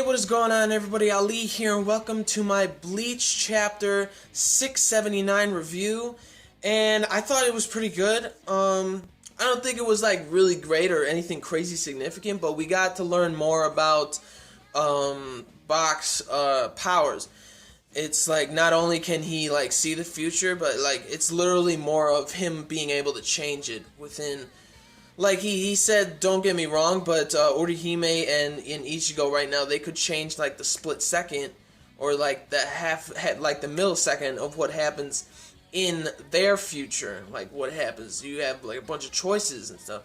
what is going on, everybody? Ali here, and welcome to my Bleach Chapter 679 review. And I thought it was pretty good. I don't think it was like really great or anything crazy significant, but we got to learn more about Bach's powers. It's like not only can he like see the future, but like it's literally more of him being able to change it within. Like he said, don't get me wrong, but Orihime and Ichigo right now, they could change like the split second or like the like the millisecond of what happens in their future. Like what happens, you have like a bunch of choices and stuff,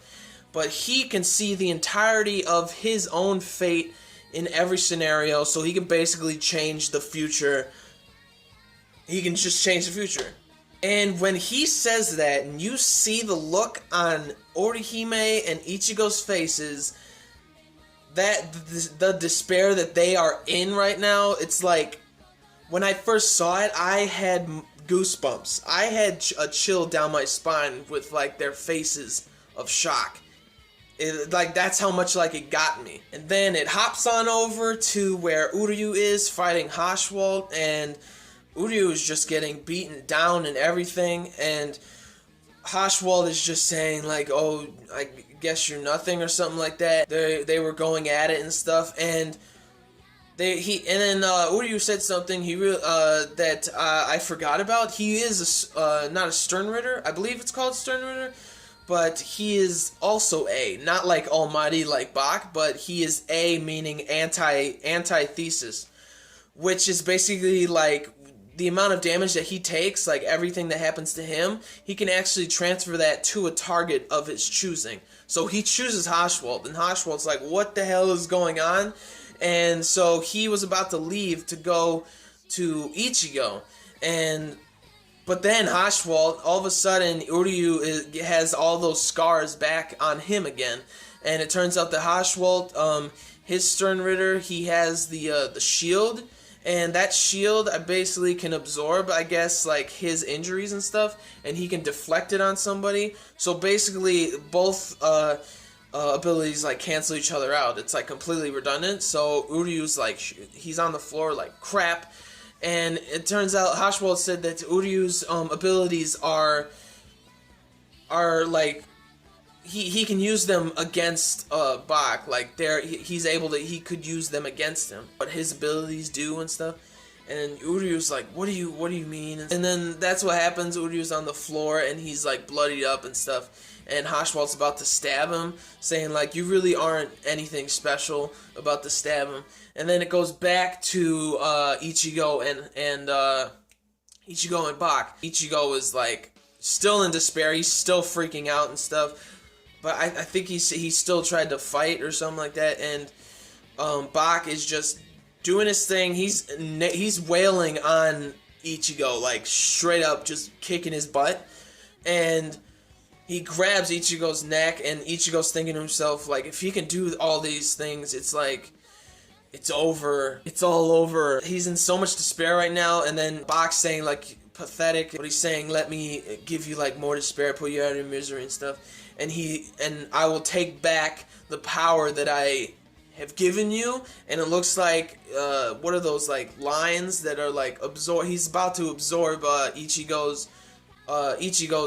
but he can see the entirety of his own fate in every scenario, so he can basically change the future. He can just change the future. And when he says that, and you see the look on Orihime and Ichigo's faces, that the despair that they are in right now, it's like, when I first saw it, I had goosebumps. I had a chill down my spine with like their faces of shock. Like that's how much like it got me. And then it hops on over to where Uryu is fighting Haschwalth, and Uryu is just getting beaten down and everything, and Haschwalth is just saying like, "Oh, I guess you're nothing" or something like that. They were going at it and stuff, and then Uryu said something that I forgot about. He is not a Sternritter. I believe it's called Sternritter, but he is also A, not like Almighty like Bach, but he is A, meaning antithesis, which is basically like the amount of damage that he takes, like everything that happens to him, he can actually transfer that to a target of his choosing. So he chooses Haschwalth, and Haschwalth's like, what the hell is going on? And so he was about to leave to go to Ichigo, but then Haschwalth, all of a sudden, Uryu has all those scars back on him again, and it turns out that Haschwalth, his Sternritter, he has the shield. And that shield basically can absorb, I guess, like his injuries and stuff, and he can deflect it on somebody. So basically, both abilities like cancel each other out. It's like completely redundant. So Uryu's like, he's on the floor like crap, and it turns out Haschwalth said that Uryu's abilities are like, he can use them against Bach. Like he could use them against him, what his abilities do and stuff. And Uryu's like, what do you mean? And then that's what happens. Uryu's on the floor and he's like bloodied up and stuff, and Haschwalth's about to stab him, saying like, you really aren't anything special, about to stab him. And then it goes back to Ichigo and Bach. Ichigo is like still in despair. He's still freaking out and stuff. But I think he still tried to fight or something like that, and Bach is just doing his thing. He's wailing on Ichigo, like straight up, just kicking his butt, and he grabs Ichigo's neck, and Ichigo's thinking to himself like, if he can do all these things, it's like, it's over. It's all over. He's in so much despair right now, and then Bach's saying like, pathetic, but he's saying, let me give you like more despair, put you out of your misery and stuff. And I will take back the power that I have given you. And it looks like, what are those like lines that are like he's about to absorb Ichigo's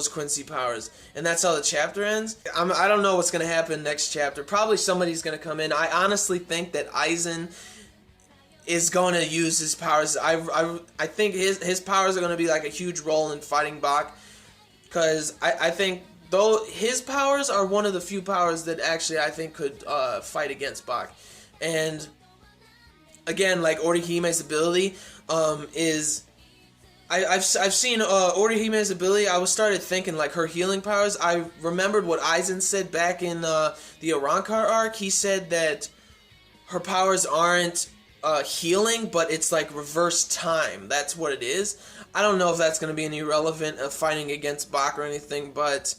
Quincy powers, and that's how the chapter ends. I don't know what's gonna happen next chapter. Probably somebody's gonna come in. I honestly think that Aizen is going to use his powers. I think his powers are going to be like a huge role in fighting Bach, because I think though his powers are one of the few powers that actually I think could fight against Bach. And again, like Orihime's ability is, I've seen Orihime's ability. I started thinking like her healing powers. I remembered what Aizen said back in the Arrancar arc. He said that her powers aren't healing, but it's like reverse time. That's what it is. I don't know if that's going to be any relevant of fighting against Bach or anything, but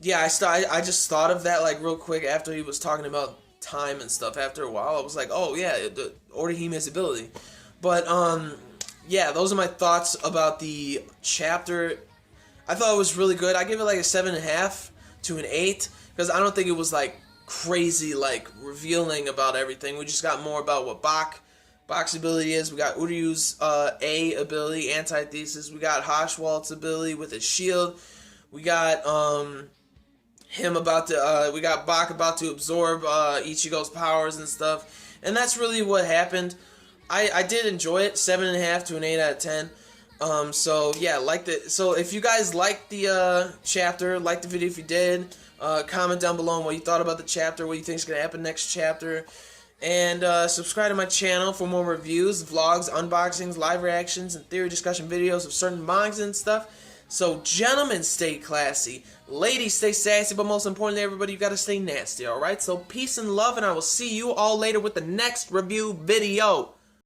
yeah, I just thought of that like real quick after he was talking about time and stuff. After a while, I was like, oh yeah, the Orihime's ability. But yeah, those are my thoughts about the chapter. I thought it was really good. I give it like a 7.5 to an 8, because I don't think it was like crazy like revealing about everything. We just got more about what Bach's ability is. We got Uryu's A ability, antithesis. We got Haschwalt's ability with his shield. We got him about to we got Bach about to absorb Ichigo's powers and stuff. And that's really what happened. I did enjoy it. 7.5 to an 8 out of 10. So yeah, so if you guys liked the chapter, like the video if you did, comment down below on what you thought about the chapter, what you think is going to happen next chapter, and subscribe to my channel for more reviews, vlogs, unboxings, live reactions, and theory discussion videos of certain mangas and stuff. So gentlemen, stay classy, ladies, stay sassy, but most importantly, everybody, you gotta stay nasty, alright? So peace and love, and I will see you all later with the next review video.